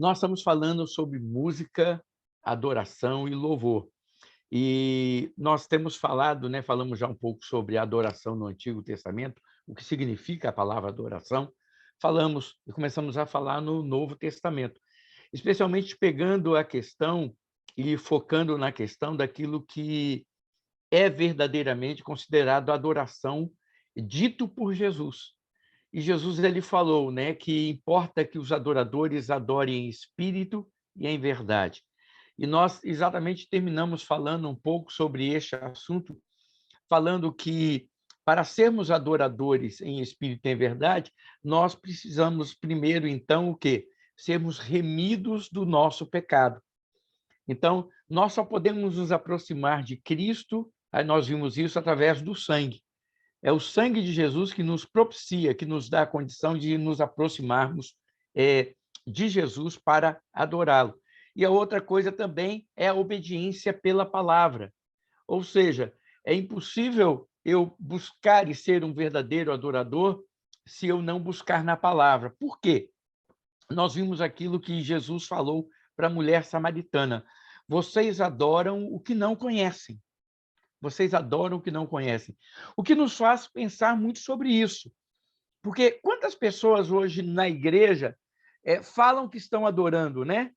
Nós estamos falando sobre música, adoração e louvor. E nós temos falado, né, falamos já um pouco sobre adoração no Antigo Testamento, o que significa a palavra adoração. Falamos e começamos a falar no Novo Testamento, especialmente pegando a questão e focando na questão daquilo que é verdadeiramente considerado adoração dito por Jesus. E Jesus ele falou, né, que importa que os adoradores adorem em espírito e em verdade. E nós exatamente terminamos falando um pouco sobre este assunto, falando que para sermos adoradores em espírito e em verdade, nós precisamos primeiro então o quê? Sermos remidos do nosso pecado. Então, nós só podemos nos aproximar de Cristo, aí nós vimos isso através do sangue. É o sangue de Jesus que nos propicia, que nos dá a condição de nos aproximarmos de Jesus para adorá-lo. E a outra coisa também é a obediência pela palavra. Ou seja, é impossível eu buscar e ser um verdadeiro adorador se eu não buscar na palavra. Por quê? Nós vimos aquilo que Jesus falou para a mulher samaritana. Vocês adoram o que não conhecem. Vocês adoram o que não conhecem. O que nos faz pensar muito sobre isso. Porque quantas pessoas hoje na igreja falam que estão adorando, né?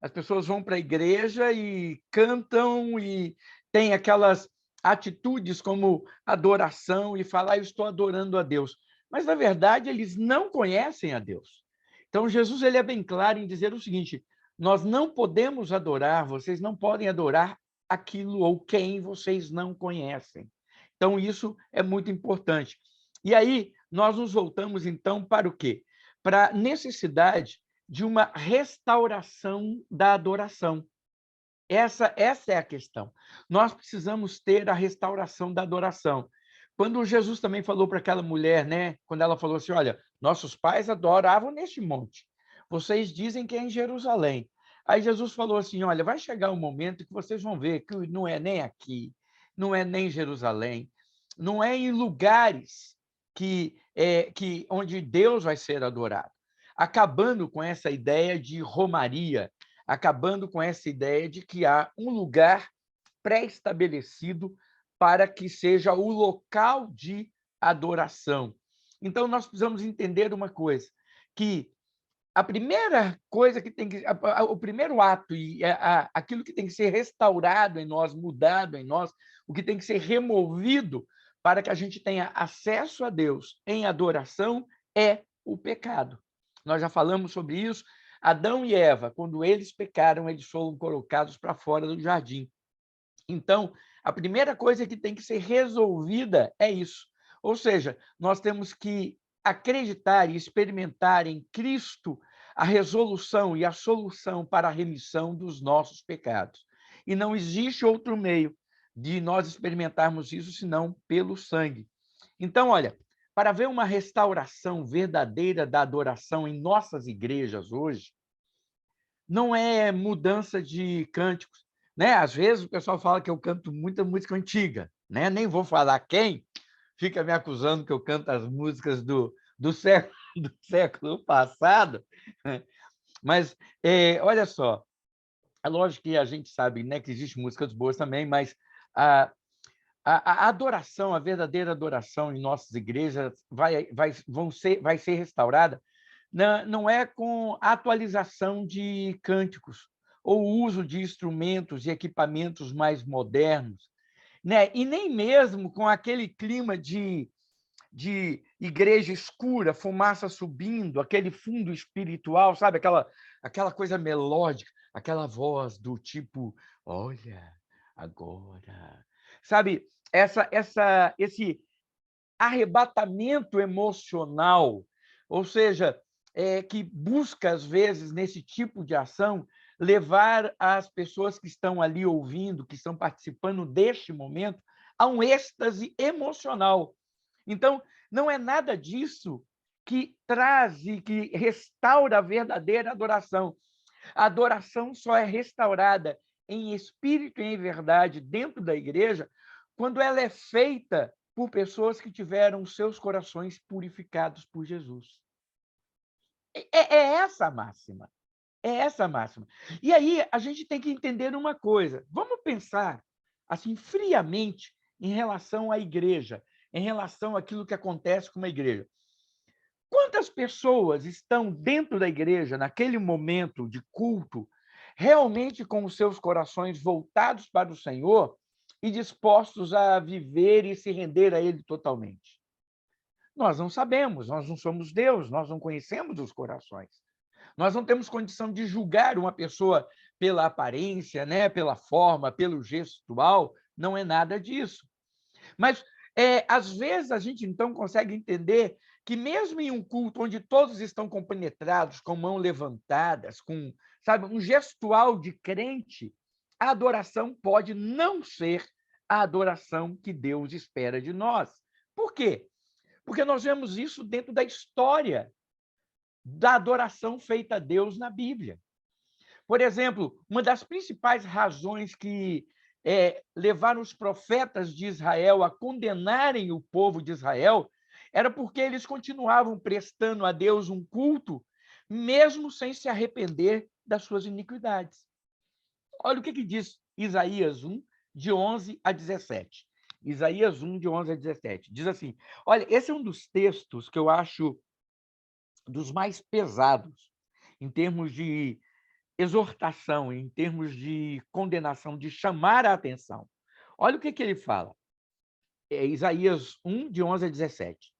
As pessoas vão para a igreja e cantam e têm aquelas atitudes como adoração e falar, eu estou adorando a Deus. Mas, na verdade, eles não conhecem a Deus. Então, Jesus ele é bem claro em dizer o seguinte, nós não podemos adorar, vocês não podem adorar aquilo ou quem vocês não conhecem. Então, isso é muito importante. E aí, nós nos voltamos, então, para o quê? Para a necessidade de uma restauração da adoração. Essa é a questão. Nós precisamos ter a restauração da adoração. Quando Jesus também falou para aquela mulher, né, quando ela falou assim, olha, nossos pais adoravam neste monte. Vocês dizem que é em Jerusalém. Aí Jesus falou assim, olha, vai chegar um momento que vocês vão ver que não é nem aqui, não é nem em Jerusalém, não é em lugares que onde Deus vai ser adorado. Acabando com essa ideia de romaria, acabando com essa ideia de que há um lugar pré-estabelecido para que seja o local de adoração. Então, nós precisamos entender uma coisa, que a primeira coisa que tem que... O primeiro ato e aquilo que tem que ser restaurado em nós, mudado em nós, o que tem que ser removido para que a gente tenha acesso a Deus em adoração é o pecado. Nós já falamos sobre isso. Adão e Eva, quando eles pecaram, eles foram colocados para fora do jardim. Então, a primeira coisa que tem que ser resolvida é isso. Ou seja, nós temos que acreditar e experimentar em Cristo a resolução e a solução para a remissão dos nossos pecados. E não existe outro meio de nós experimentarmos isso senão pelo sangue. Então, olha, para ver uma restauração verdadeira da adoração em nossas igrejas hoje, não é mudança de cânticos, né? Às vezes o pessoal fala que eu canto muita música antiga, né? Nem vou falar quem fica me acusando que eu canto as músicas do século, do século passado, né? Mas olha só, é lógico que a gente sabe, né, que existem músicas boas também, mas a, a adoração, a verdadeira adoração em nossas igrejas vai ser restaurada não é com atualização de cânticos ou uso de instrumentos e equipamentos mais modernos, né? E nem mesmo com aquele clima de igreja escura, fumaça subindo, aquele fundo espiritual, sabe? Aquela coisa melódica, aquela voz do tipo, olha, agora. Sabe, esse arrebatamento emocional, ou seja, que busca, às vezes, nesse tipo de ação, levar as pessoas que estão ali ouvindo, que estão participando deste momento, a um êxtase emocional. Então, não é nada disso que traz e que restaura a verdadeira adoração. A adoração só é restaurada em espírito e em verdade dentro da igreja quando ela é feita por pessoas que tiveram seus corações purificados por Jesus. É essa a máxima. É essa a máxima. E aí a gente tem que entender uma coisa. Vamos pensar assim friamente em relação à igreja, em relação àquilo que acontece com uma igreja. Quantas pessoas estão dentro da igreja, naquele momento de culto, realmente com os seus corações voltados para o Senhor e dispostos a viver e se render a Ele totalmente? Nós não sabemos, nós não somos Deus, nós não conhecemos os corações. Nós não temos condição de julgar uma pessoa pela aparência, né, pela forma, pelo gestual, não é nada disso. Mas, às vezes, a gente, então, consegue entender que, mesmo em um culto onde todos estão compenetrados, com mãos levantadas, com, sabe, um gestual de crente, a adoração pode não ser a adoração que Deus espera de nós. Por quê? Porque nós vemos isso dentro da história da adoração feita a Deus na Bíblia. Por exemplo, uma das principais razões que levaram os profetas de Israel a condenarem o povo de Israel era porque eles continuavam prestando a Deus um culto, mesmo sem se arrepender das suas iniquidades. Olha o que diz Isaías 1, de 11 a 17. Isaías 1, de 11 a 17. Diz assim, olha, esse é um dos textos que eu acho dos mais pesados, em termos de exortação, em termos de condenação, de chamar a atenção. Olha o que ele fala. É Isaías 1, de 11 a 17.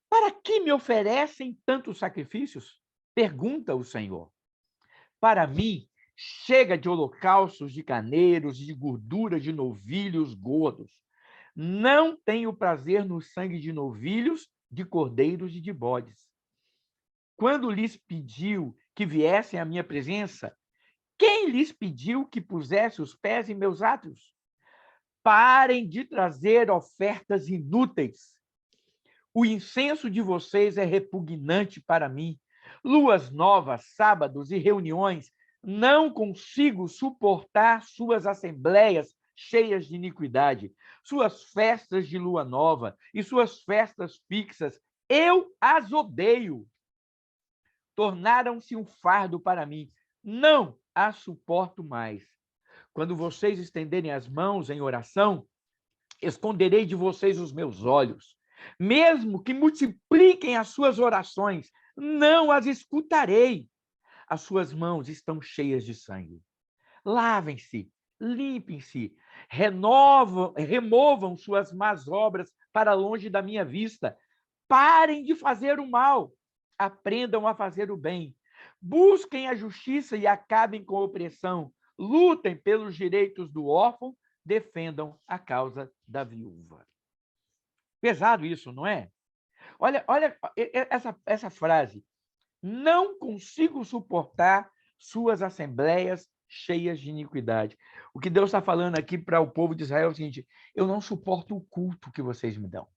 Para que me oferecem tantos sacrifícios? Pergunta o Senhor. Para mim, chega de holocaustos de carneiros e de gordura de novilhos gordos. Não tenho prazer no sangue de novilhos, de cordeiros e de bodes. Quando lhes pediu que viessem à minha presença, quem lhes pediu que pusesse os pés em meus átrios? Parem de trazer ofertas inúteis. O incenso de vocês é repugnante para mim. Luas novas, sábados e reuniões, não consigo suportar suas assembleias cheias de iniquidade, suas festas de lua nova e suas festas fixas. Eu as odeio. Tornaram-se um fardo para mim. Não as suporto mais. Quando vocês estenderem as mãos em oração, esconderei de vocês os meus olhos. Mesmo que multipliquem as suas orações, não as escutarei. As suas mãos estão cheias de sangue. Lavem-se, limpem-se, removam suas más obras para longe da minha vista. Parem de fazer o mal, aprendam a fazer o bem. Busquem a justiça e acabem com a opressão. Lutem pelos direitos do órfão, defendam a causa da viúva. Pesado isso, não é? Olha essa frase. Não consigo suportar suas assembleias cheias de iniquidade. O que Deus está falando aqui para o povo de Israel é o seguinte: eu não suporto o culto que vocês me dão.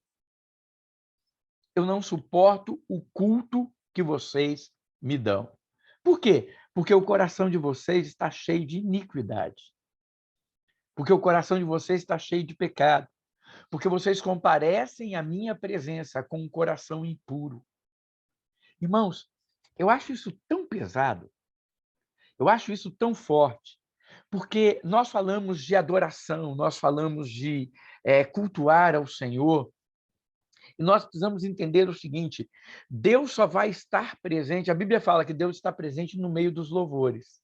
Eu não suporto o culto que vocês me dão. Por quê? Porque o coração de vocês está cheio de iniquidade. Porque o coração de vocês está cheio de pecado. Porque vocês comparecem à minha presença com um coração impuro. Irmãos, eu acho isso tão pesado, eu acho isso tão forte, porque nós falamos de adoração, nós falamos de cultuar ao Senhor, e nós precisamos entender o seguinte: Deus só vai estar presente, a Bíblia fala que Deus está presente no meio dos louvores,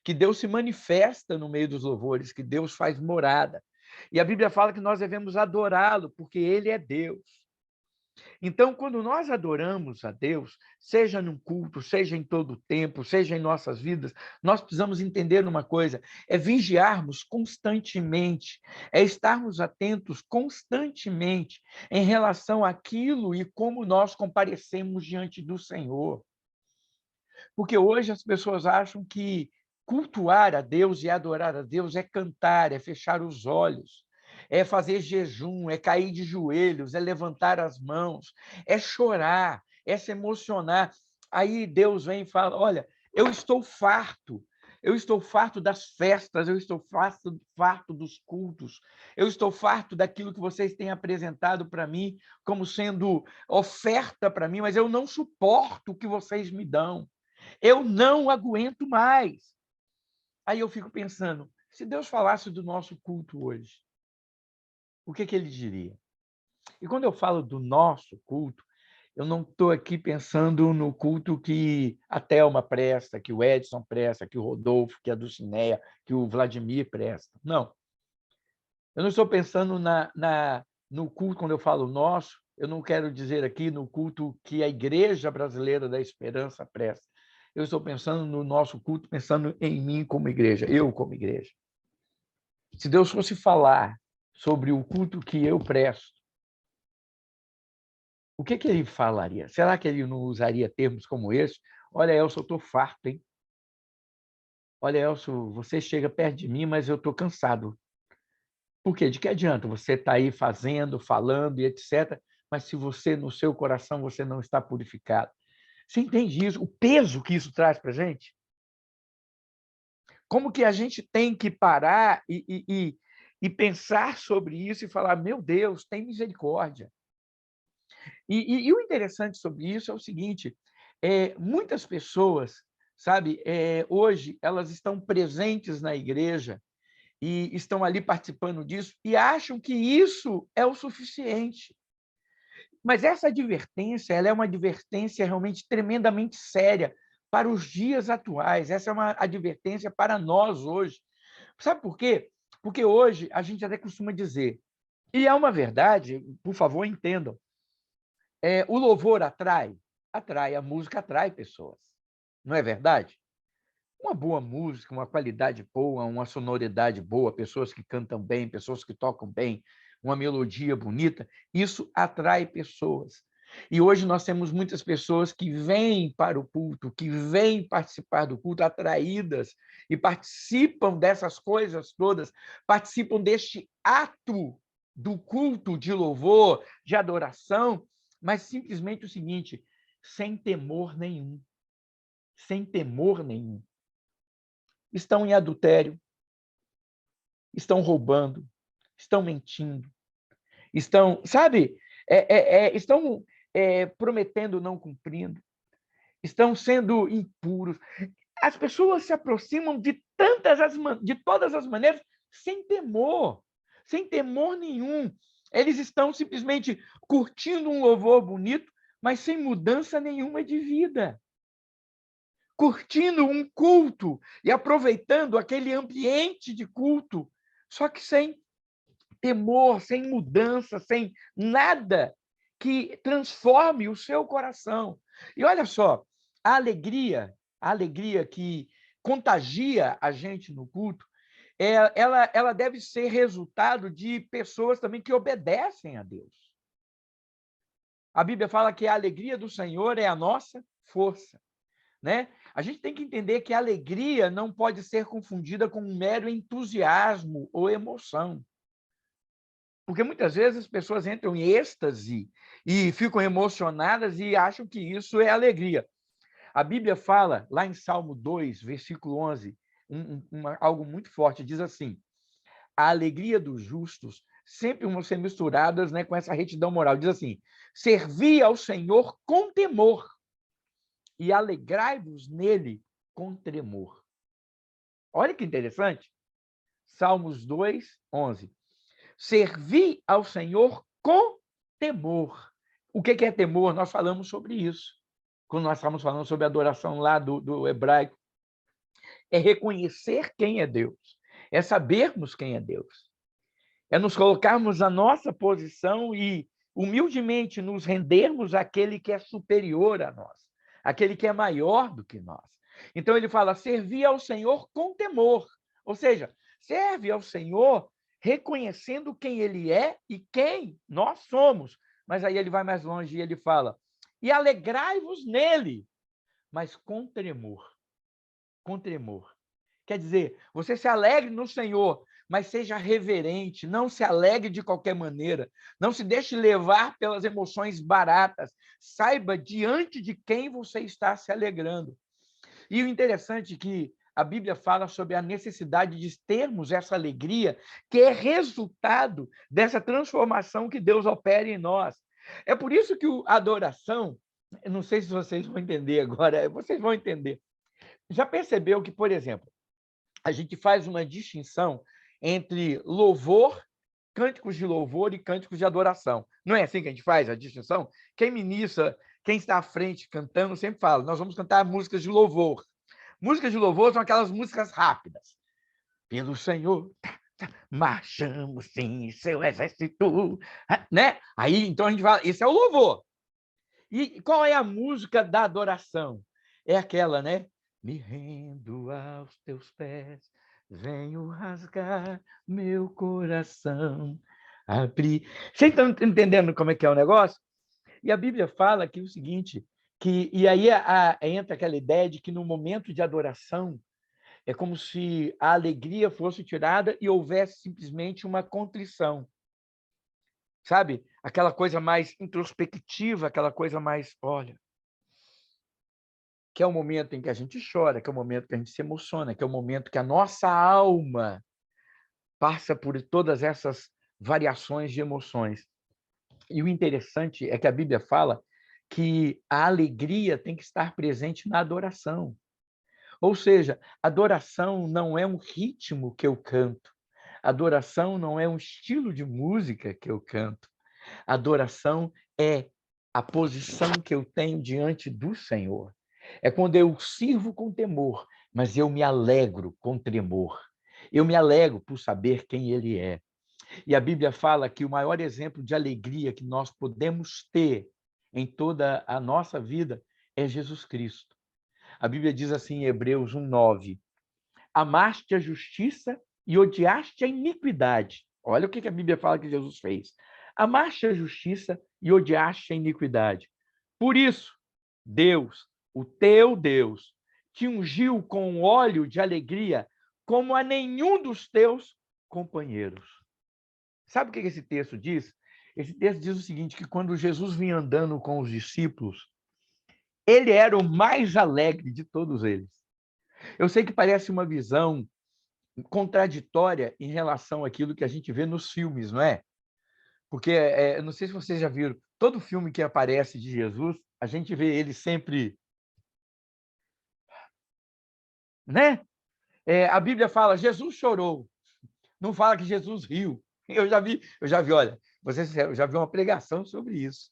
que Deus se manifesta no meio dos louvores, que Deus faz morada. E a Bíblia fala que nós devemos adorá-lo, porque ele é Deus. Então, quando nós adoramos a Deus, seja num culto, seja em todo o tempo, seja em nossas vidas, nós precisamos entender uma coisa: é vigiarmos constantemente, é estarmos atentos constantemente em relação àquilo e como nós comparecemos diante do Senhor. Porque hoje as pessoas acham que cultuar a Deus e adorar a Deus é cantar, é fechar os olhos, é fazer jejum, é cair de joelhos, é levantar as mãos, é chorar, é se emocionar. Aí Deus vem e fala: olha, eu estou farto das festas, eu estou farto dos cultos, eu estou farto daquilo que vocês têm apresentado para mim como sendo oferta para mim, mas eu não suporto o que vocês me dão. Eu não aguento mais. Aí eu fico pensando, se Deus falasse do nosso culto hoje, o que ele diria? E quando eu falo do nosso culto, eu não estou aqui pensando no culto que a Thelma presta, que o Edson presta, que o Rodolfo, que a Dulcineia, que o Vladimir presta. Não. Eu não estou pensando no culto, quando eu falo nosso, eu não quero dizer aqui no culto que a Igreja Brasileira da Esperança presta. Eu estou pensando no nosso culto, pensando em mim como igreja, eu como igreja. Se Deus fosse falar sobre o culto que eu presto, o que ele falaria? Será que ele não usaria termos como esse? Olha, Elcio, eu estou farto, hein? Olha, Elcio, você chega perto de mim, mas eu estou cansado. Por quê? De que adianta você estar aí fazendo, falando e etc., mas se você, no seu coração, você não está purificado? Você entende isso? O peso que isso traz para a gente? Como que a gente tem que parar e pensar sobre isso e falar, meu Deus, tem misericórdia. E o interessante sobre isso é o seguinte, muitas pessoas, sabe, hoje, elas estão presentes na igreja e estão ali participando disso e acham que isso é o suficiente. Mas essa advertência, ela é uma advertência realmente tremendamente séria para os dias atuais. Essa é uma advertência para nós hoje. Sabe por quê? Porque hoje a gente até costuma dizer, e é uma verdade, por favor, entendam, o louvor atrai? Atrai, a música atrai pessoas. Não é verdade? Uma boa música, uma qualidade boa, uma sonoridade boa, pessoas que cantam bem, pessoas que tocam bem, uma melodia bonita, isso atrai pessoas. E hoje nós temos muitas pessoas que vêm para o culto, que vêm participar do culto atraídas e participam dessas coisas todas, participam deste ato do culto de louvor, de adoração, mas simplesmente o seguinte, sem temor nenhum. Sem temor nenhum. Estão em adultério, estão roubando, estão mentindo, estão, sabe, estão prometendo, não cumprindo, estão sendo impuros. As pessoas se aproximam de todas as maneiras, sem temor nenhum. Eles estão simplesmente curtindo um louvor bonito, mas sem mudança nenhuma de vida. Curtindo um culto e aproveitando aquele ambiente de culto, só que sem temor, sem mudança, sem nada que transforme o seu coração. E olha só, a alegria que contagia a gente no culto, ela deve ser resultado de pessoas também que obedecem a Deus. A Bíblia fala que a alegria do Senhor é a nossa força. Né? A gente tem que entender que a alegria não pode ser confundida com um mero entusiasmo ou emoção. Porque muitas vezes as pessoas entram em êxtase e ficam emocionadas e acham que isso é alegria. A Bíblia fala, lá em Salmo 2, versículo 11, algo muito forte, diz assim, a alegria dos justos sempre vão ser misturadas, né, com essa retidão moral. Diz assim, servi ao Senhor com temor e alegrai-vos nele com tremor. Olha que interessante. Salmos 2, 11. Servi ao Senhor com temor. O que é temor? Nós falamos sobre isso. Quando nós estávamos falando sobre a adoração lá do hebraico. É reconhecer quem é Deus. É sabermos quem é Deus. É nos colocarmos na nossa posição e humildemente nos rendermos àquele que é superior a nós, aquele que é maior do que nós. Então ele fala, servir ao Senhor com temor. Ou seja, serve ao Senhor reconhecendo quem ele é e quem nós somos. Mas aí ele vai mais longe e ele fala, e alegrai-vos nele, mas com tremor. Com tremor. Quer dizer, você se alegre no Senhor, mas seja reverente, não se alegre de qualquer maneira, não se deixe levar pelas emoções baratas, saiba diante de quem você está se alegrando. E o interessante é que a Bíblia fala sobre a necessidade de termos essa alegria, que é resultado dessa transformação que Deus opera em nós. É por isso que a adoração, Eu não sei se vocês vão entender agora, vocês vão entender. Já percebeu que, por exemplo, a gente faz uma distinção entre louvor, cânticos de louvor e cânticos de adoração. Não é assim que a gente faz a distinção? Quem ministra, quem está à frente cantando, sempre fala, nós vamos cantar músicas de louvor. Músicas de louvor são aquelas músicas rápidas. Pelo Senhor, marchamos sim, seu exército, né? Aí, então, a gente fala, esse é o louvor. E qual é a música da adoração? É aquela, né? Me rendo aos teus pés, venho rasgar meu coração, abrir. Vocês estão entendendo como é que é o negócio? E a Bíblia fala que é o seguinte, e aí entra aquela ideia de que no momento de adoração é como se a alegria fosse tirada e houvesse simplesmente uma contrição, sabe? Aquela coisa mais introspectiva, aquela coisa mais, olha, que é o momento em que a gente chora, que é o momento que a gente se emociona, que é o momento que a nossa alma passa por todas essas variações de emoções. E o interessante é que a Bíblia fala que a alegria tem que estar presente na adoração. Ou seja, adoração não é um ritmo que eu canto. Adoração não é um estilo de música que eu canto. Adoração é a posição que eu tenho diante do Senhor. É quando eu sirvo com temor, mas eu me alegro com tremor. Eu me alegro por saber quem Ele é. E a Bíblia fala que o maior exemplo de alegria que nós podemos ter em toda a nossa vida é Jesus Cristo. A Bíblia diz assim em Hebreus 1:9: amaste a justiça e odiaste a iniquidade. Olha o que a Bíblia fala que Jesus fez. Amaste a justiça e odiaste a iniquidade. Por isso, Deus, o teu Deus, te ungiu com óleo de alegria como a nenhum dos teus companheiros. Sabe o que esse texto diz? Esse texto diz o seguinte, que quando Jesus vinha andando com os discípulos, ele era o mais alegre de todos eles. Eu sei que parece uma visão contraditória em relação àquilo que a gente vê nos filmes, não é? Porque, eu não sei se vocês já viram, todo filme que aparece de Jesus, a gente vê ele sempre, né? A Bíblia fala, Jesus chorou, não fala que Jesus riu. Eu já vi, olha, eu já vi uma pregação sobre isso.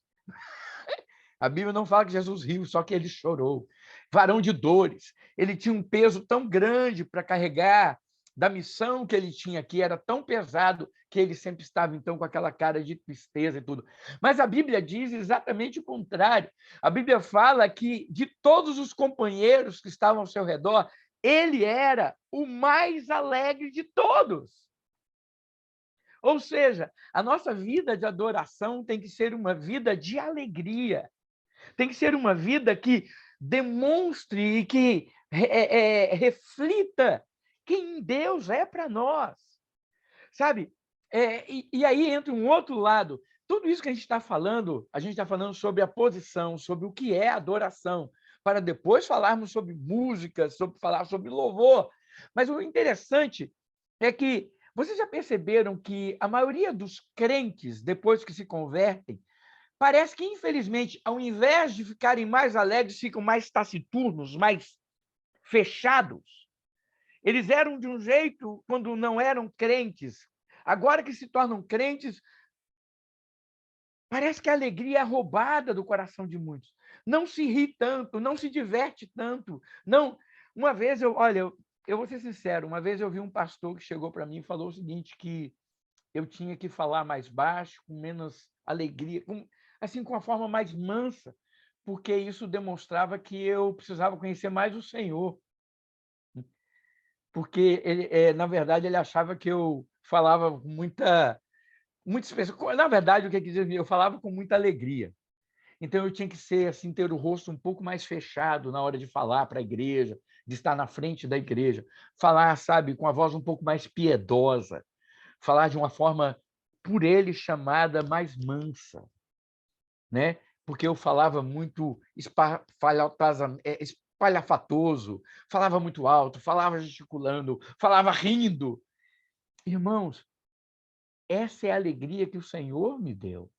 A Bíblia não fala que Jesus riu, só que ele chorou. Varão de dores. Ele tinha um peso tão grande para carregar da missão que ele tinha aqui, era tão pesado que ele sempre estava, então, com aquela cara de tristeza e tudo. Mas a Bíblia diz exatamente o contrário. A Bíblia fala que, de todos os companheiros que estavam ao seu redor, ele era o mais alegre de todos. Ou seja, a nossa vida de adoração tem que ser uma vida de alegria. Tem que ser uma vida que demonstre e que reflita quem Deus é para nós, sabe? E aí entra um outro lado. Tudo isso que a gente está falando sobre a posição, sobre o que é adoração, para depois falarmos sobre música, sobre falar sobre louvor. Mas o interessante é que vocês já perceberam que a maioria dos crentes, depois que se convertem, parece que, infelizmente, ao invés de ficarem mais alegres, ficam mais taciturnos, mais fechados. Eles eram de um jeito quando não eram crentes. Agora que se tornam crentes, parece que a alegria é roubada do coração de muitos. Não se ri tanto, não se diverte tanto. Não. Uma vez, eu vou ser sincero, uma vez eu vi um pastor que chegou para mim e falou o seguinte, que eu tinha que falar mais baixo, com menos alegria, assim, com uma forma mais mansa, porque isso demonstrava que eu precisava conhecer mais o Senhor. Porque, na verdade, ele achava que eu falava com muita expressão. Na verdade, o que eu quis dizer, eu falava com muita alegria. Então, eu tinha que ser assim, ter o rosto um pouco mais fechado na hora de falar para a igreja, de estar na frente da igreja. Falar, sabe, com a voz um pouco mais piedosa. Falar de uma forma, por ele, chamada mais mansa, né? Porque eu falava muito espalhafatoso, falava muito alto, falava gesticulando, falava rindo. Irmãos, essa é a alegria que o Senhor me deu.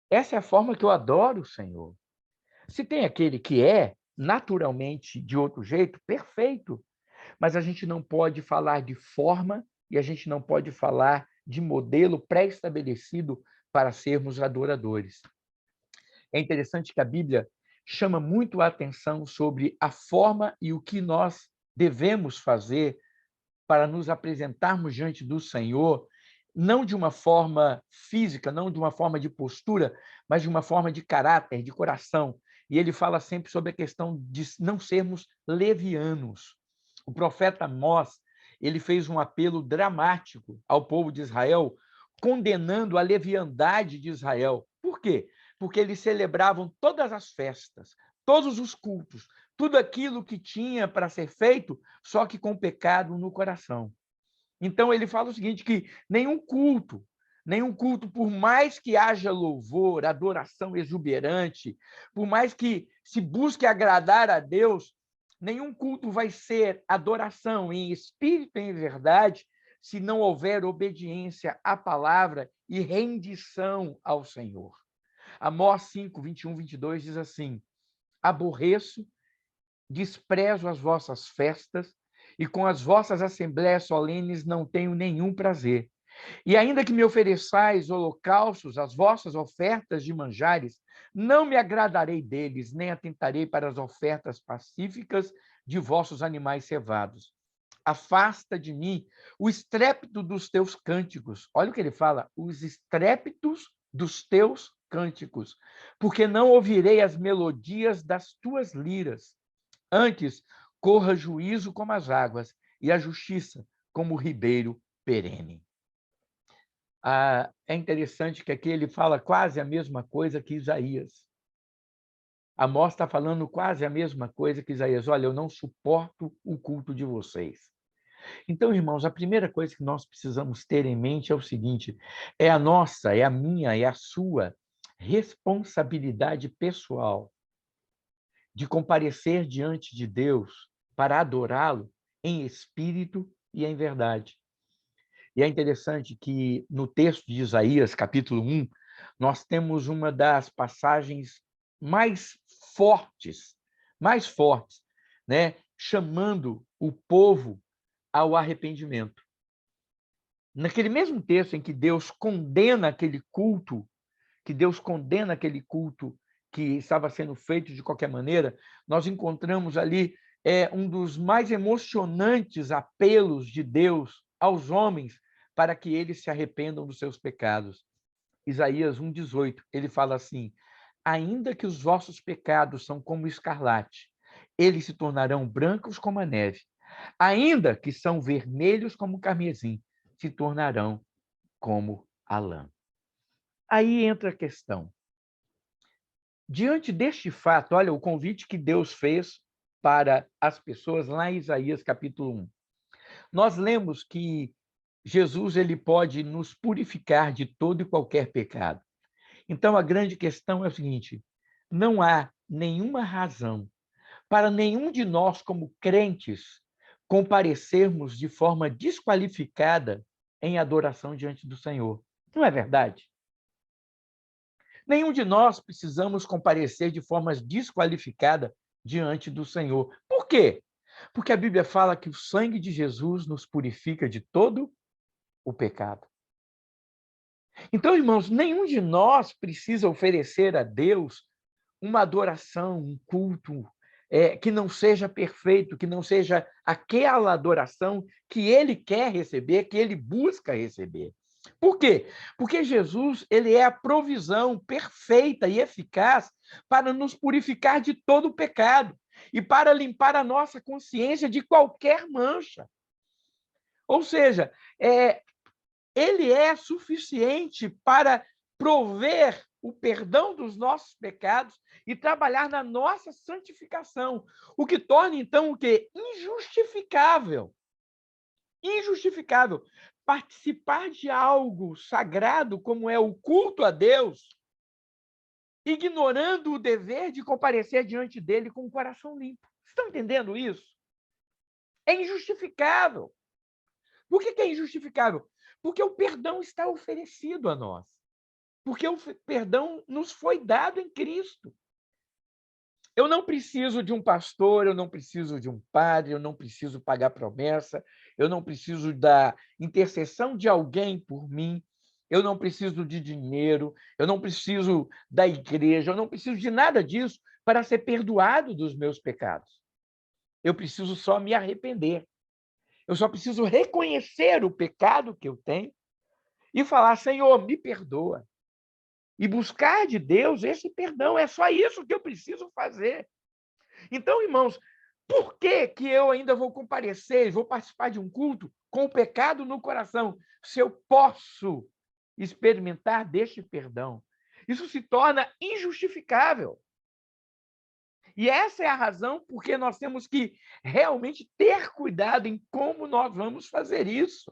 Essa é a forma que eu adoro o Senhor. Se tem aquele que é naturalmente de outro jeito, perfeito. Mas a gente não pode falar de forma e a gente não pode falar de modelo pré-estabelecido para sermos adoradores. É interessante que a Bíblia chama muito a atenção sobre a forma e o que nós devemos fazer para nos apresentarmos diante do Senhor, não de uma forma física, não de uma forma de postura, mas de uma forma de caráter, de coração. E ele fala sempre sobre a questão de não sermos levianos. O profeta Amós, ele fez um apelo dramático ao povo de Israel, condenando a leviandade de Israel. Por quê? Porque eles celebravam todas as festas, todos os cultos, tudo aquilo que tinha para ser feito, só que com pecado no coração. Então ele fala o seguinte, que nenhum culto, por mais que haja louvor, adoração exuberante, por mais que se busque agradar a Deus, nenhum culto vai ser adoração em espírito e em verdade, se não houver obediência à palavra e rendição ao Senhor. Amós 5, 21, 22 diz assim: aborreço, desprezo as vossas festas, e com as vossas assembléias solenes não tenho nenhum prazer. E ainda que me ofereçais holocaustos, as vossas ofertas de manjares, não me agradarei deles, nem atentarei para as ofertas pacíficas de vossos animais cevados. Afasta de mim o estrépito dos teus cânticos. Olha o que ele fala, os estrépitos dos teus cânticos, porque não ouvirei as melodias das tuas liras. Antes, corra juízo como as águas e a justiça como o ribeiro perene. É interessante que aqui ele fala quase a mesma coisa que Isaías. Amós está falando quase a mesma coisa que Isaías. Olha, eu não suporto o culto de vocês. Então, irmãos, a primeira coisa que nós precisamos ter em mente é o seguinte: é a nossa, é a minha, é a sua responsabilidade pessoal de comparecer diante de Deus para adorá-lo em espírito e em verdade. E é interessante que no texto de Isaías, capítulo 1, nós temos uma das passagens mais mais fortes, né? Chamando o povo ao arrependimento. Naquele mesmo texto em que Deus condena aquele culto, que estava sendo feito de qualquer maneira, nós encontramos ali um dos mais emocionantes apelos de Deus aos homens para que eles se arrependam dos seus pecados. Isaías 1,18, ele fala assim: ainda que os vossos pecados são como escarlate, eles se tornarão brancos como a neve. Ainda que são vermelhos como o carmesim, se tornarão como a lã. Aí entra a questão. Diante deste fato, olha o convite que Deus fez para as pessoas lá em Isaías capítulo 1. Nós lemos que Jesus ele pode nos purificar de todo e qualquer pecado. Então a grande questão é o seguinte: não há nenhuma razão para nenhum de nós como crentes comparecermos de forma desqualificada em adoração diante do Senhor. Não é verdade? Nenhum de nós precisamos comparecer de forma desqualificada diante do Senhor. Por quê? Porque a Bíblia fala que o sangue de Jesus nos purifica de todo o pecado. Então, irmãos, nenhum de nós precisa oferecer a Deus uma adoração, um culto que não seja perfeito, que não seja aquela adoração que ele quer receber, que ele busca receber. Por quê? Porque Jesus ele é a provisão perfeita e eficaz para nos purificar de todo o pecado e para limpar a nossa consciência de qualquer mancha. Ou seja, ele é suficiente para prover o perdão dos nossos pecados e trabalhar na nossa santificação, o que torna, então, o quê? Injustificável participar de algo sagrado como é o culto a Deus, ignorando o dever de comparecer diante dele com o coração limpo. Vocês estão entendendo isso? É injustificável. Por que é injustificável? Porque o perdão está oferecido a nós. Porque o perdão nos foi dado em Cristo. Eu não preciso de um pastor, eu não preciso de um padre, eu não preciso pagar promessa, eu não preciso da intercessão de alguém por mim, eu não preciso de dinheiro, eu não preciso da igreja, eu não preciso de nada disso para ser perdoado dos meus pecados. Eu preciso só me arrepender. Eu só preciso reconhecer o pecado que eu tenho e falar: Senhor, me perdoa. E buscar de Deus esse perdão. É só isso que eu preciso fazer. Então, irmãos, por que que eu ainda vou comparecer, vou participar de um culto com o pecado no coração, se eu posso experimentar deste perdão? Isso se torna injustificável. E essa é a razão porque nós temos que realmente ter cuidado em como nós vamos fazer isso,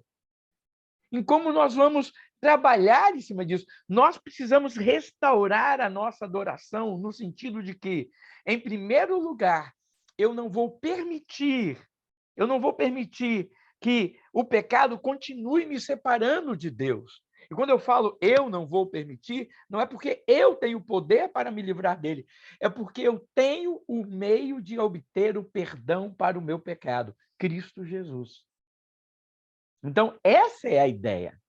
em como nós vamos trabalhar em cima disso. Nós precisamos restaurar a nossa adoração no sentido de que, em primeiro lugar, eu não vou permitir que o pecado continue me separando de Deus. E quando eu falo eu não vou permitir, não é porque eu tenho poder para me livrar dele, é porque eu tenho o meio de obter o perdão para o meu pecado, Cristo Jesus. Então, essa é a ideia.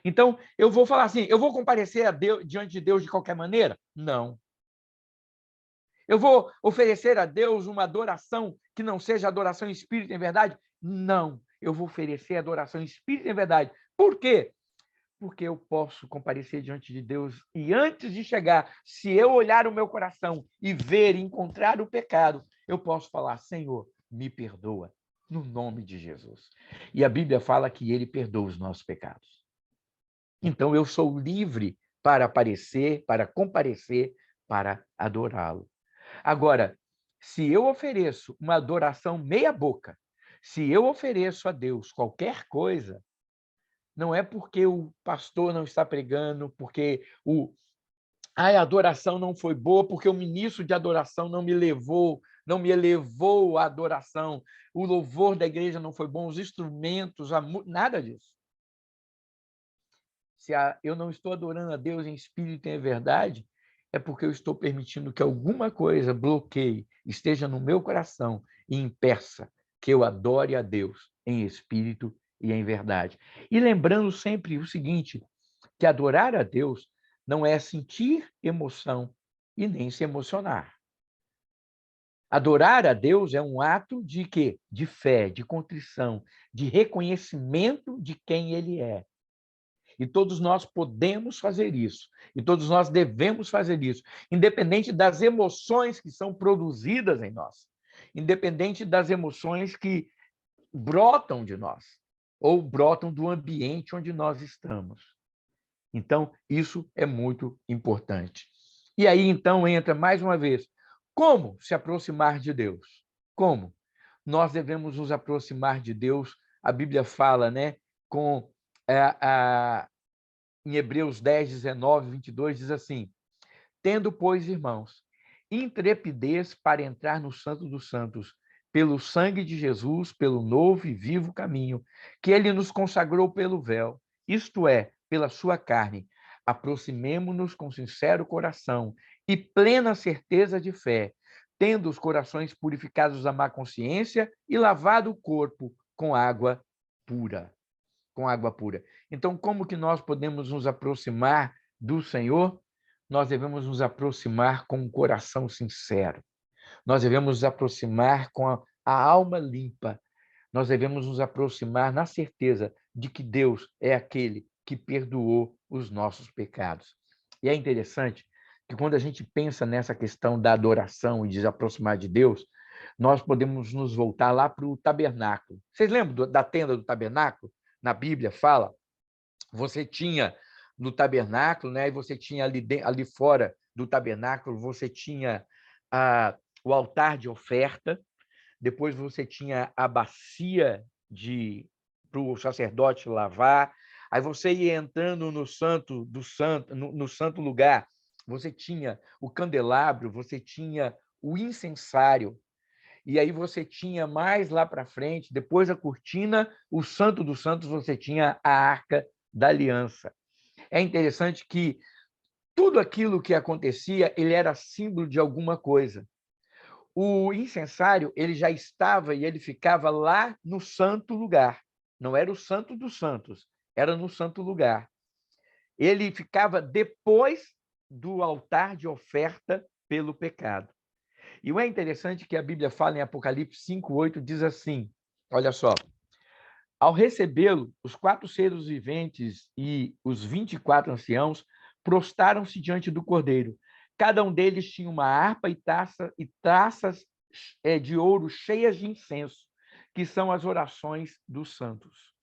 Então, eu vou falar assim, eu vou comparecer a Deus, diante de Deus de qualquer maneira? Não. Eu vou oferecer a Deus uma adoração que não seja adoração em espírito e em verdade? Não. Eu vou oferecer adoração em espírito e em verdade. Por quê? Porque eu posso comparecer diante de Deus e antes de chegar, se eu olhar o meu coração e ver e encontrar o pecado, eu posso falar: Senhor, me perdoa, no nome de Jesus. E a Bíblia fala que ele perdoa os nossos pecados. Então eu sou livre para aparecer, para comparecer, para adorá-lo. Agora, se eu ofereço uma adoração meia boca, se eu ofereço a Deus qualquer coisa, não é porque o pastor não está pregando, porque a adoração não foi boa, porque o ministro de adoração não me elevou à adoração, o louvor da igreja não foi bom, os instrumentos, nada disso. Se eu não estou adorando a Deus em espírito e em verdade, é porque eu estou permitindo que alguma coisa bloqueie, esteja no meu coração e impeça que eu adore a Deus em espírito e em verdade. E lembrando sempre o seguinte, que adorar a Deus não é sentir emoção e nem se emocionar. Adorar a Deus é um ato de quê? De fé, de contrição, de reconhecimento de quem Ele é. E todos nós podemos fazer isso. E todos nós devemos fazer isso, independente das emoções que são produzidas em nós, independente das emoções que brotam de nós ou brotam do ambiente onde nós estamos. Então, isso é muito importante. E aí, então, entra mais uma vez, como se aproximar de Deus? Como? Nós devemos nos aproximar de Deus, a Bíblia fala, né, com em Hebreus 10, 19, 22, diz assim: tendo, pois, irmãos, intrepidez para entrar no Santo dos Santos, pelo sangue de Jesus, pelo novo e vivo caminho, que ele nos consagrou pelo véu, isto é, pela sua carne, aproximemo-nos com sincero coração e plena certeza de fé, tendo os corações purificados da má consciência e lavado o corpo com água pura. Com água pura. Então, como que nós podemos nos aproximar do Senhor? Nós devemos nos aproximar com um coração sincero. Nós devemos nos aproximar com a alma limpa. Nós devemos nos aproximar na certeza de que Deus é aquele que perdoou os nossos pecados. E é interessante que quando a gente pensa nessa questão da adoração e de se aproximar de Deus, nós podemos nos voltar lá para o tabernáculo. Vocês lembram da tenda do tabernáculo? Na Bíblia fala, você tinha no tabernáculo, né? E você tinha ali fora do tabernáculo, você tinha o altar de oferta, depois você tinha a bacia para o sacerdote lavar, aí você ia entrando no santo do santo, no santo lugar, você tinha o candelabro, você tinha o incensário, e aí você tinha mais lá para frente, depois da cortina, o Santo dos Santos, você tinha a Arca da Aliança. É interessante que tudo aquilo que acontecia, ele era símbolo de alguma coisa. o incensário ele já estava e ele ficava lá no santo lugar. Não era o santo dos santos, era no santo lugar. Ele ficava depois do altar de oferta pelo pecado. E o é interessante que a Bíblia fala em Apocalipse 5:8, diz assim, olha só, ao recebê-lo, os 4 seres viventes e os 24 anciãos prostaram-se diante do Cordeiro. Cada um deles tinha uma harpa e taças de ouro cheias de incenso, que são as orações dos santos.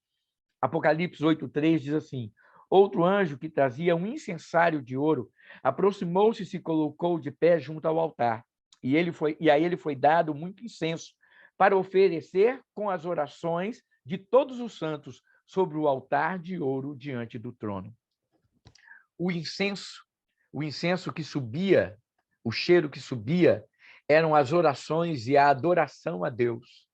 Apocalipse 8:3 diz assim: outro anjo que trazia um incensário de ouro aproximou-se e se colocou de pé junto ao altar. E a ele foi dado muito incenso para oferecer com as orações de todos os santos sobre o altar de ouro diante do trono. O incenso que subia, o cheiro que subia, eram as orações e a adoração a Deus.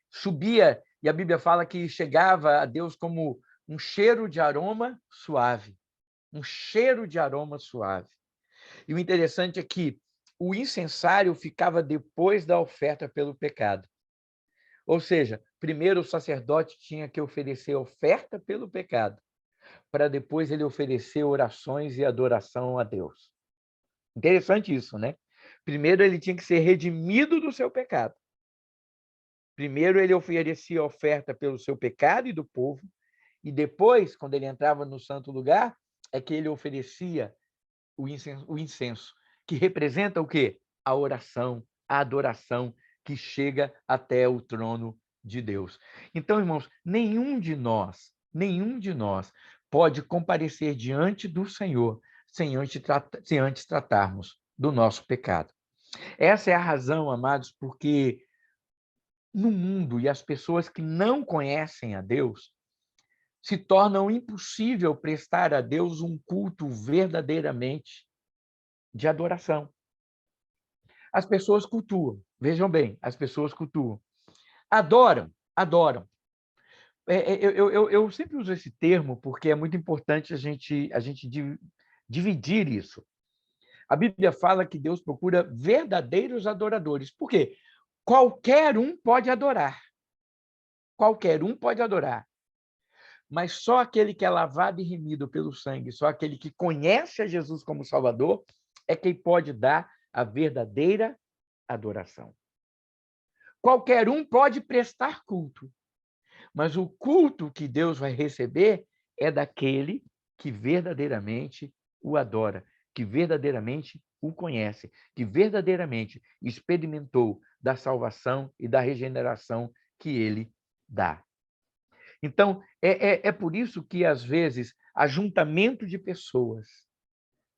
Subia, e a Bíblia fala que chegava a Deus como um cheiro de aroma suave. Um cheiro de aroma suave. E o interessante é que o incensário ficava depois da oferta pelo pecado. Ou seja, primeiro o sacerdote tinha que oferecer oferta pelo pecado, para depois ele oferecer orações e adoração a Deus. Interessante isso, né? Primeiro ele tinha que ser redimido do seu pecado. Primeiro ele oferecia oferta pelo seu pecado e do povo, e depois, quando ele entrava no santo lugar, é que ele oferecia o incenso, que representa o quê? A oração, a adoração que chega até o trono de Deus. Então, irmãos, nenhum de nós pode comparecer diante do Senhor sem antes tratarmos do nosso pecado. Essa é a razão, amados, porque no mundo e as pessoas que não conhecem a Deus, se tornam impossível prestar a Deus um culto verdadeiramente de adoração. As pessoas cultuam, vejam bem, as pessoas cultuam. Adoram. Eu sempre uso esse termo porque é muito importante a gente dividir isso. A Bíblia fala que Deus procura verdadeiros adoradores. Por quê? Qualquer um pode adorar. Qualquer um pode adorar. Mas só aquele que é lavado e remido pelo sangue, só aquele que conhece a Jesus como Salvador, é quem pode dar a verdadeira adoração. Qualquer um pode prestar culto, mas o culto que Deus vai receber é daquele que verdadeiramente o adora, que verdadeiramente o conhece, que verdadeiramente experimentou da salvação e da regeneração que ele dá. Então, é por isso que, às vezes, ajuntamento de pessoas,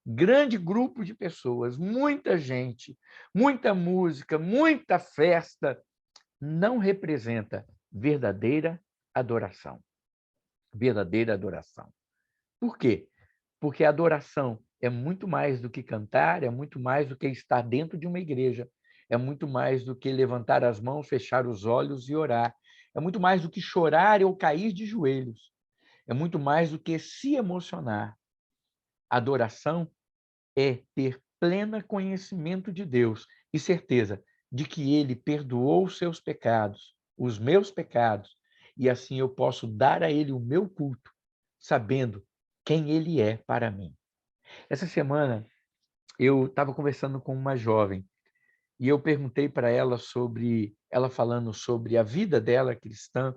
grande grupo de pessoas, muita gente, muita música, muita festa, não representa verdadeira adoração. Verdadeira adoração. Por quê? Porque a adoração é muito mais do que cantar, é muito mais do que estar dentro de uma igreja, é muito mais do que levantar as mãos, fechar os olhos e orar, é muito mais do que chorar ou cair de joelhos, é muito mais do que se emocionar. Adoração é ter pleno conhecimento de Deus e certeza de que Ele perdoou os seus pecados, os meus pecados, e assim eu posso dar a Ele o meu culto, sabendo quem Ele é para mim. Essa semana eu estava conversando com uma jovem e eu perguntei para ela ela falando sobre a vida dela cristã,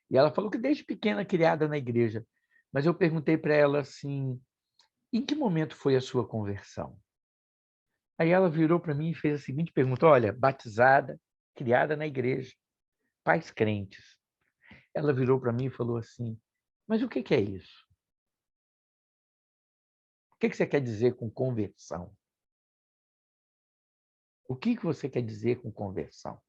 e ela falou que desde pequena criada na igreja, mas eu perguntei para ela assim, em que momento foi a sua conversão? Aí ela virou para mim e fez a seguinte pergunta: olha, batizada, criada na igreja, pais crentes. Ela virou para mim e falou assim: mas o que é isso? O que você quer dizer com conversão? O que você quer dizer com conversão?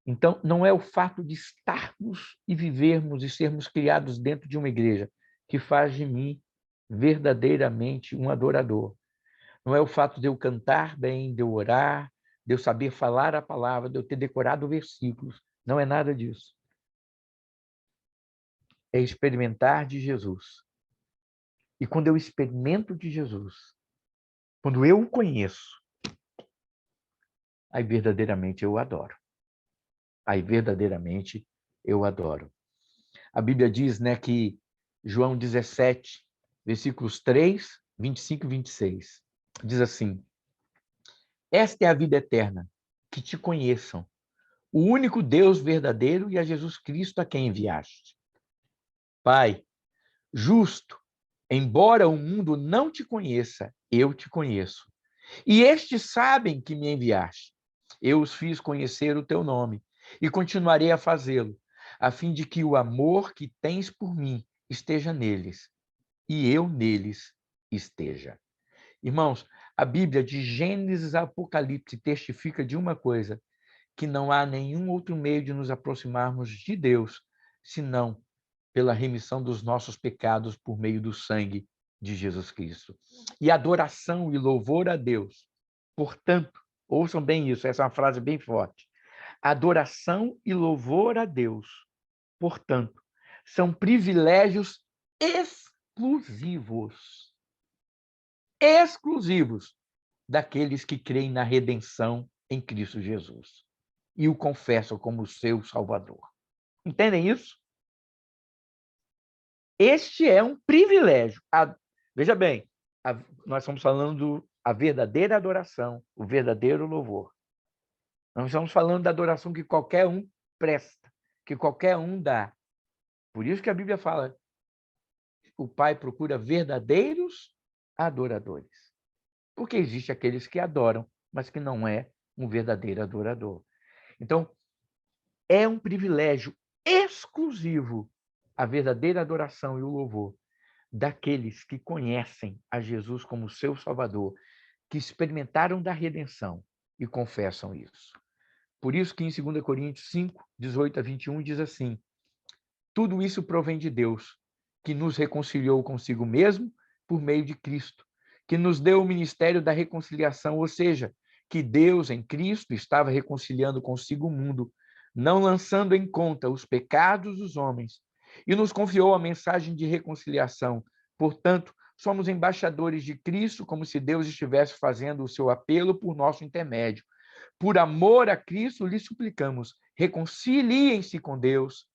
Então, não é o fato de estarmos e vivermos e sermos criados dentro de uma igreja que faz de mim verdadeiramente um adorador. Não é o fato de eu cantar bem, de eu orar, de eu saber falar a palavra, de eu ter decorado versículos. Não é nada disso. É experimentar de Jesus. E quando eu experimento de Jesus, quando eu o conheço, aí verdadeiramente eu o adoro. Aí verdadeiramente eu o adoro. A Bíblia diz, né, que João 17, versículos 3, 25 e 26, diz assim: esta é a vida eterna, que te conheçam, o único Deus verdadeiro e a Jesus Cristo a quem enviaste. Pai, justo, embora o mundo não te conheça, eu te conheço. E estes sabem que me enviaste. Eu os fiz conhecer o teu nome e continuarei a fazê-lo, a fim de que o amor que tens por mim esteja neles e eu neles esteja. Irmãos, a Bíblia de Gênesis a Apocalipse testifica de uma coisa, que não há nenhum outro meio de nos aproximarmos de Deus, senão pela remissão dos nossos pecados por meio do sangue de Jesus Cristo. E adoração e louvor a Deus. Portanto, ouçam bem isso, essa é uma frase bem forte. Adoração e louvor a Deus, portanto, são privilégios exclusivos daqueles que creem na redenção em Cristo Jesus e o confessam como seu Salvador. Entendem isso? Este é um privilégio. Veja bem, nós estamos falando da verdadeira adoração, o verdadeiro louvor. Nós estamos falando da adoração que qualquer um presta, que qualquer um dá. Por isso que a Bíblia fala, o Pai procura verdadeiros adoradores. Porque existe aqueles que adoram, mas que não é um verdadeiro adorador. Então, é um privilégio exclusivo a verdadeira adoração e o louvor daqueles que conhecem a Jesus como seu Salvador, que experimentaram da redenção e confessam isso. Por isso que em 2 Coríntios 5, 18 a 21 diz assim: tudo isso provém de Deus, que nos reconciliou consigo mesmo por meio de Cristo, que nos deu o ministério da reconciliação, ou seja, que Deus em Cristo estava reconciliando consigo o mundo, não lançando em conta os pecados dos homens, e nos confiou a mensagem de reconciliação. Portanto, somos embaixadores de Cristo, como se Deus estivesse fazendo o seu apelo por nosso intermédio. Por amor a Cristo, lhe suplicamos, reconciliem-se com Deus.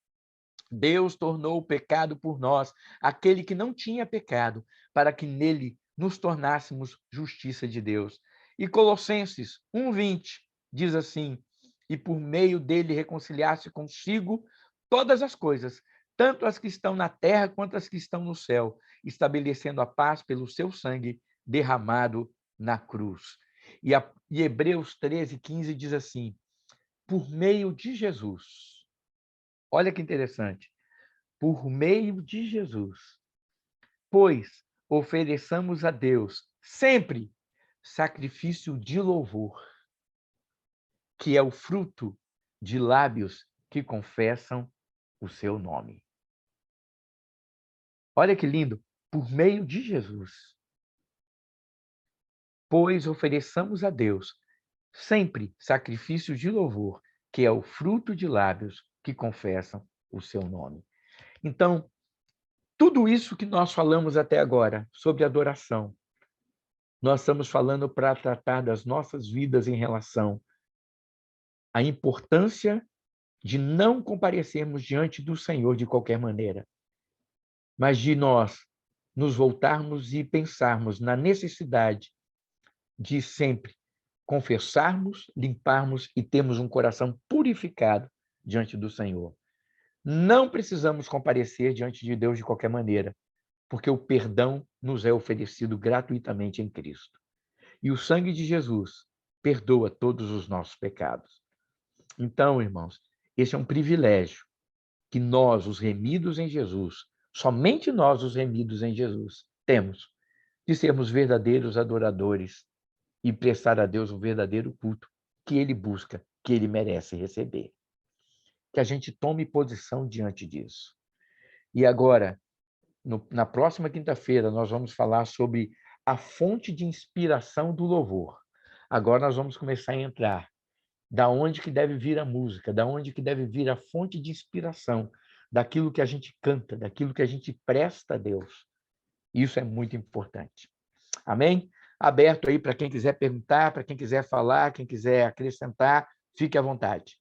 Deus tornou o pecado por nós, aquele que não tinha pecado, para que nele nos tornássemos justiça de Deus. E Colossenses 1:20 diz assim: e por meio dele reconciliar-se consigo todas as coisas, tanto as que estão na terra quanto as que estão no céu, estabelecendo a paz pelo seu sangue derramado na cruz. E Hebreus 13:15 diz assim: por meio de Jesus. Olha que interessante. Por meio de Jesus. Pois ofereçamos a Deus sempre sacrifício de louvor, que é o fruto de lábios que confessam o seu nome. Olha que lindo. Por meio de Jesus. Pois ofereçamos a Deus sempre sacrifício de louvor, que é o fruto de lábios que confessam o seu nome. Então, tudo isso que nós falamos até agora sobre adoração, nós estamos falando para tratar das nossas vidas em relação à importância de não comparecermos diante do Senhor de qualquer maneira, mas de nós nos voltarmos e pensarmos na necessidade de sempre confessarmos, limparmos e termos um coração purificado diante do Senhor. Não precisamos comparecer diante de Deus de qualquer maneira, porque o perdão nos é oferecido gratuitamente em Cristo. E o sangue de Jesus perdoa todos os nossos pecados. Então, irmãos, esse é um privilégio que nós, os remidos em Jesus, somente nós, os remidos em Jesus, temos de sermos verdadeiros adoradores e prestar a Deus o verdadeiro culto que ele busca, que ele merece receber. Que a gente tome posição diante disso. E agora, na próxima quinta-feira, nós vamos falar sobre a fonte de inspiração do louvor. Agora nós vamos começar a entrar. Da onde que deve vir a música, da onde que deve vir a fonte de inspiração, daquilo que a gente canta, daquilo que a gente presta a Deus. Isso é muito importante. Amém? aberto aí para quem quiser perguntar, para quem quiser falar, quem quiser acrescentar, fique à vontade.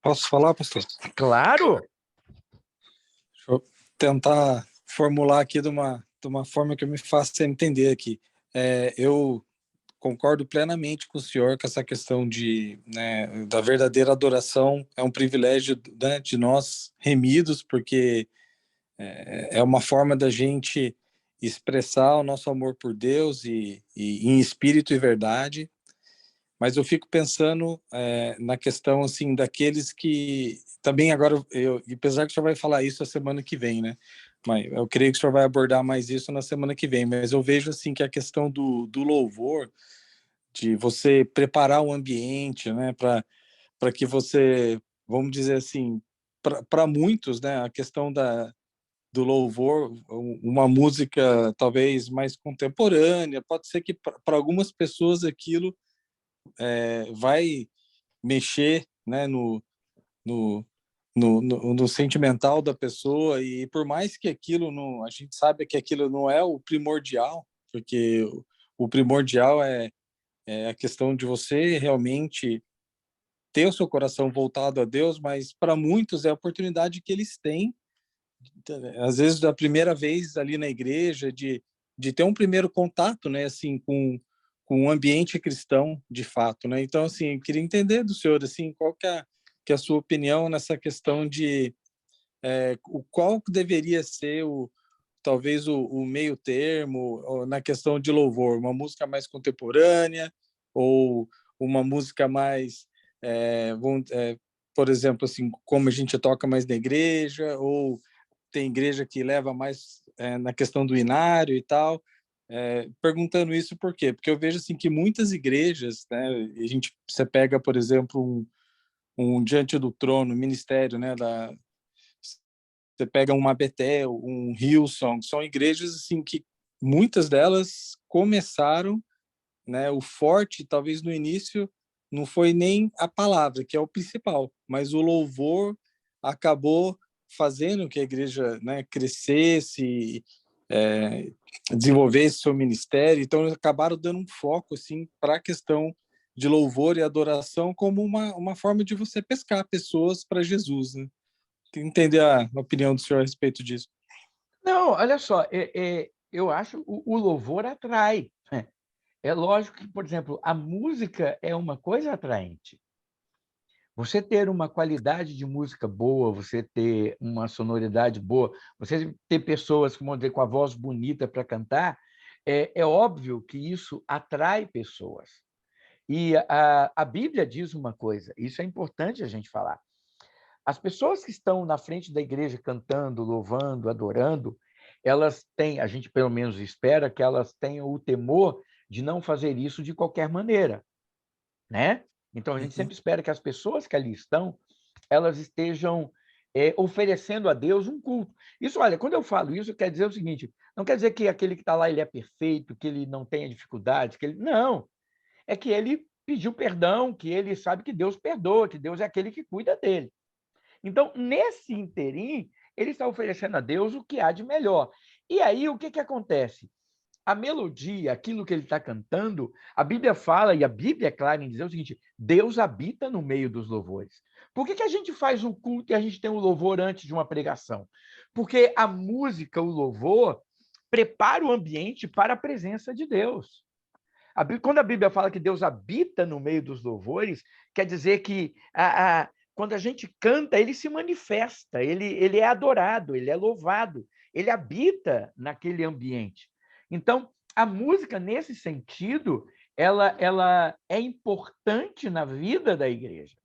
Posso falar, pastor? Claro! Deixa eu tentar formular aqui de uma forma que eu me faça entender aqui. Eu concordo plenamente com o senhor que essa questão da verdadeira adoração é um privilégio, né, de nós remidos, porque é uma forma da gente expressar o nosso amor por Deus e em espírito e verdade. Mas eu fico pensando na questão assim daqueles que também agora apesar que o senhor vai falar isso a semana que vem, né? Mas eu creio que o senhor vai abordar mais isso na semana que vem. Mas eu vejo assim que a questão do louvor, de você preparar o ambiente, né, para que você, vamos dizer assim, para muitos, né, a questão do louvor, uma música talvez mais contemporânea, pode ser que para algumas pessoas aquilo vai mexer, né, no sentimental da pessoa, e por mais que aquilo não, a gente sabe que aquilo não é o primordial, porque o primordial é a questão de você realmente ter o seu coração voltado a Deus, mas para muitos é a oportunidade que eles têm, às vezes da primeira vez ali na igreja, de ter um primeiro contato, né, assim, com um ambiente cristão de fato, né? Então, assim, eu queria entender do senhor, assim, qual que é a sua opinião nessa questão de qual deveria ser talvez o meio termo na questão de louvor, uma música mais contemporânea ou uma música mais, por exemplo, assim, como a gente toca mais na igreja, ou tem igreja que leva mais na questão do inário e tal. Perguntando isso por quê? Porque eu vejo assim que muitas igrejas, né, você pega, por exemplo, um Diante do Trono, ministério, né, você pega uma Betel, um Hillsong, são igrejas assim que muitas delas começaram, né, o forte talvez no início não foi nem a palavra, que é o principal, mas o louvor acabou fazendo que a igreja, né, crescesse, é, desenvolvesse seu ministério. Então eles acabaram dando um foco assim para a questão de louvor e adoração como uma forma de você pescar pessoas para Jesus, né? Entender a opinião do senhor a respeito disso. Não, olha só, eu acho o louvor atrai. É lógico que, por exemplo, a música é uma coisa atraente. Você ter uma qualidade de música boa, você ter uma sonoridade boa, você ter pessoas, vamos dizer, com a voz bonita para cantar, é óbvio que isso atrai pessoas. E a Bíblia diz uma coisa, isso é importante a gente falar. As pessoas que estão na frente da igreja cantando, louvando, adorando, elas têm, a gente pelo menos espera que elas tenham o temor de não fazer isso de qualquer maneira, né? Então a gente sempre espera que as pessoas que ali estão, elas estejam oferecendo a Deus um culto. Isso, olha, quando eu falo isso, quer dizer o seguinte: não quer dizer que aquele que está lá ele é perfeito, que ele não tenha dificuldades, que ele não, é que ele pediu perdão, que ele sabe que Deus perdoa, que Deus é aquele que cuida dele. Então, nesse interim, ele está oferecendo a Deus o que há de melhor. E aí, o que acontece? A melodia, aquilo que ele está cantando, a Bíblia fala, e a Bíblia é clara em dizer o seguinte: Deus habita no meio dos louvores. Por que a gente faz o culto e a gente tem o louvor antes de uma pregação? Porque a música, o louvor, prepara o ambiente para a presença de Deus. Quando a Bíblia fala que Deus habita no meio dos louvores, quer dizer que quando a gente canta, ele se manifesta, ele é adorado, ele é louvado, ele habita naquele ambiente. Então, a música, nesse sentido, ela é importante na vida da igreja.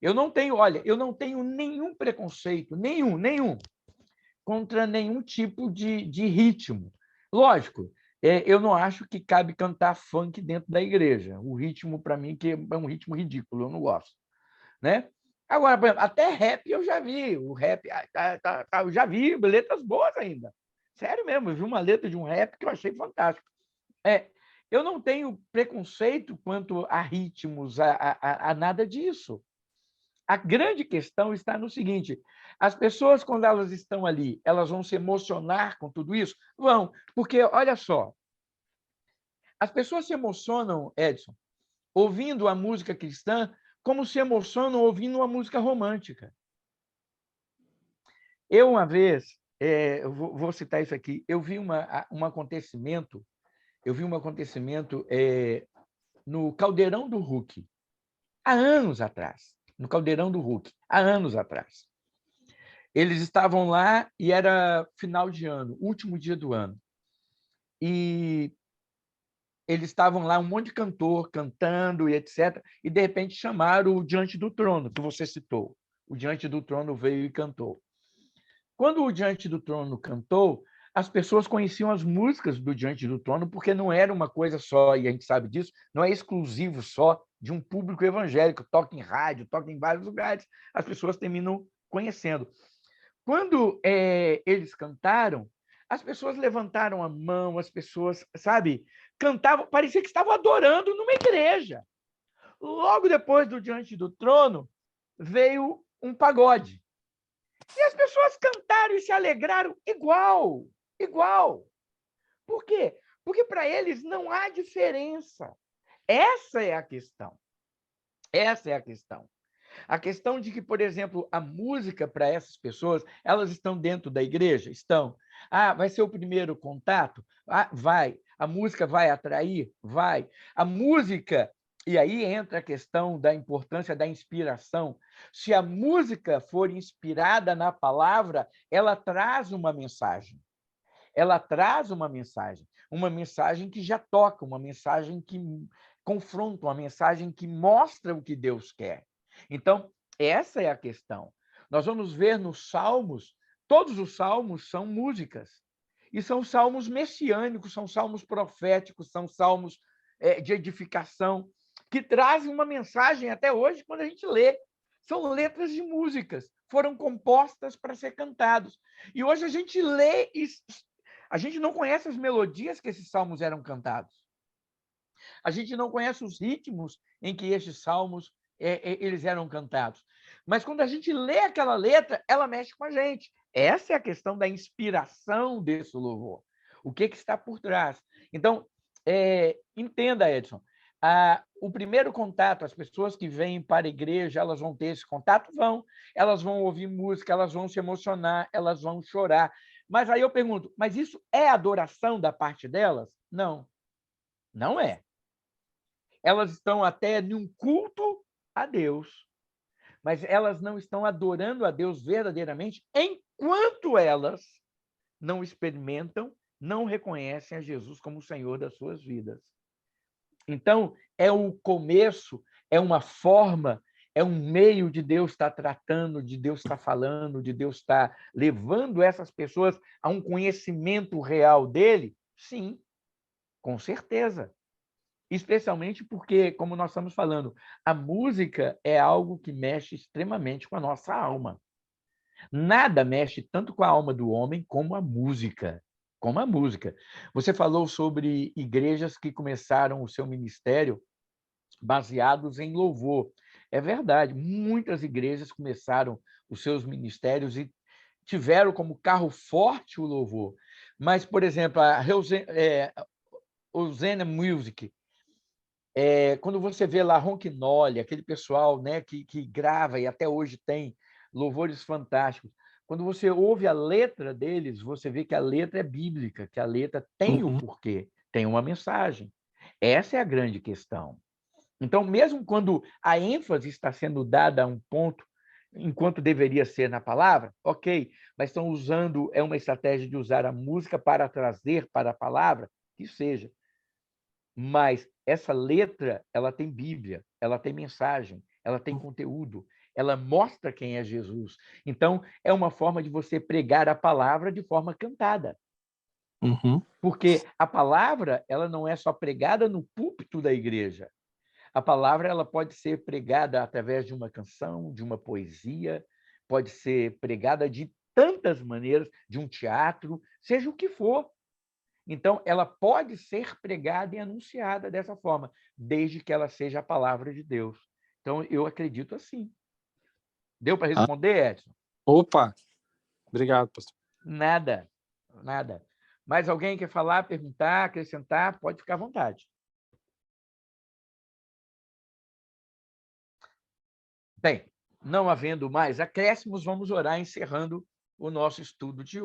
Eu não tenho nenhum preconceito, nenhum, contra nenhum tipo de ritmo. Lógico, eu não acho que cabe cantar funk dentro da igreja. O ritmo, para mim, que é um ritmo ridículo, eu não gosto. Né? Agora, por exemplo, até rap eu já vi. O rap, eu já vi letras boas ainda. Sério mesmo, eu vi uma letra de um rap que eu achei fantástico. Eu não tenho preconceito quanto a ritmos, a nada disso. A grande questão está no seguinte: as pessoas, quando elas estão ali, elas vão se emocionar com tudo isso? Vão, porque, olha só, as pessoas se emocionam, Edson, ouvindo a música cristã, como se emocionam ouvindo uma música romântica. Eu, uma vez, eu vou citar isso aqui, eu vi um acontecimento, no Caldeirão do Hulk, há anos atrás. No Caldeirão do Hulk, há anos atrás. Eles estavam lá e era final de ano, último dia do ano. E eles estavam lá, um monte de cantor cantando e etc. E, de repente, chamaram o Diante do Trono, que você citou. O Diante do Trono veio e cantou. Quando o Diante do Trono cantou, as pessoas conheciam as músicas do Diante do Trono, porque não era uma coisa só, e a gente sabe disso, não é exclusivo só de um público evangélico, toca em rádio, toca em vários lugares, as pessoas terminam conhecendo. Quando eles cantaram, as pessoas levantaram a mão, as pessoas, sabe, cantavam, parecia que estavam adorando numa igreja. Logo depois do Diante do Trono, veio um pagode. E as pessoas cantaram e se alegraram igual, igual. Por quê? Porque para eles não há diferença. Essa é a questão. Essa é a questão. A questão de que, por exemplo, a música para essas pessoas, elas estão dentro da igreja? Estão. Ah, vai ser o primeiro contato? Ah, vai. A música vai atrair? Vai. A música, e aí entra a questão da importância da inspiração. Se a música for inspirada na palavra, ela traz uma mensagem. Ela traz uma mensagem que já toca, uma mensagem que confronta, uma mensagem que mostra o que Deus quer. Então, essa é a questão. Nós vamos ver nos Salmos, todos os Salmos são músicas. E são salmos messiânicos, são salmos proféticos, são salmos de edificação, que trazem uma mensagem até hoje, quando a gente lê. São letras de músicas, foram compostas para ser cantados. E hoje a gente lê e a gente não conhece as melodias que esses salmos eram cantados. A gente não conhece os ritmos em que esses salmos eles eram cantados. Mas quando a gente lê aquela letra, ela mexe com a gente. Essa é a questão da inspiração desse louvor. O que está por trás? Então, entenda, Edson, o primeiro contato, as pessoas que vêm para a igreja, elas vão ter esse contato? Vão. Elas vão ouvir música, elas vão se emocionar, elas vão chorar. Mas aí eu pergunto, mas isso é adoração da parte delas? Não, não é. Elas estão até num culto a Deus, mas elas não estão adorando a Deus verdadeiramente enquanto elas não experimentam, não reconhecem a Jesus como o Senhor das suas vidas. Então, é o começo, é uma forma, é um meio de Deus estar tratando, de Deus estar falando, de Deus estar levando essas pessoas a um conhecimento real dele? Sim, com certeza. Especialmente porque, como nós estamos falando, a música é algo que mexe extremamente com a nossa alma. Nada mexe tanto com a alma do homem como a música. Como a música. Você falou sobre igrejas que começaram o seu ministério baseados em louvor. É verdade, muitas igrejas começaram os seus ministérios e tiveram como carro forte o louvor. Mas, por exemplo, a Hosanna Music, quando você vê lá Ronquinoli, aquele pessoal, né, que grava e até hoje tem louvores fantásticos, quando você ouve a letra deles, você vê que a letra é bíblica, que a letra tem o porquê, tem uma mensagem. Essa é a grande questão. Então, mesmo quando a ênfase está sendo dada a um ponto, enquanto deveria ser na palavra, ok, mas estão usando, é uma estratégia de usar a música para trazer para a palavra, que seja. Mas essa letra, ela tem Bíblia, ela tem mensagem, ela tem conteúdo, ela mostra quem é Jesus. Então, é uma forma de você pregar a palavra de forma cantada. Porque a palavra, ela não é só pregada no púlpito da igreja. A palavra, ela pode ser pregada através de uma canção, de uma poesia, pode ser pregada de tantas maneiras, de um teatro, seja o que for. Então, ela pode ser pregada e anunciada dessa forma, desde que ela seja a palavra de Deus. Então, eu acredito assim. Deu para responder, Edson? Opa! Obrigado, pastor. Nada, nada. Mais alguém quer falar, perguntar, acrescentar? Pode ficar à vontade. Bem, não havendo mais acréscimos, vamos orar encerrando o nosso estudo de hoje.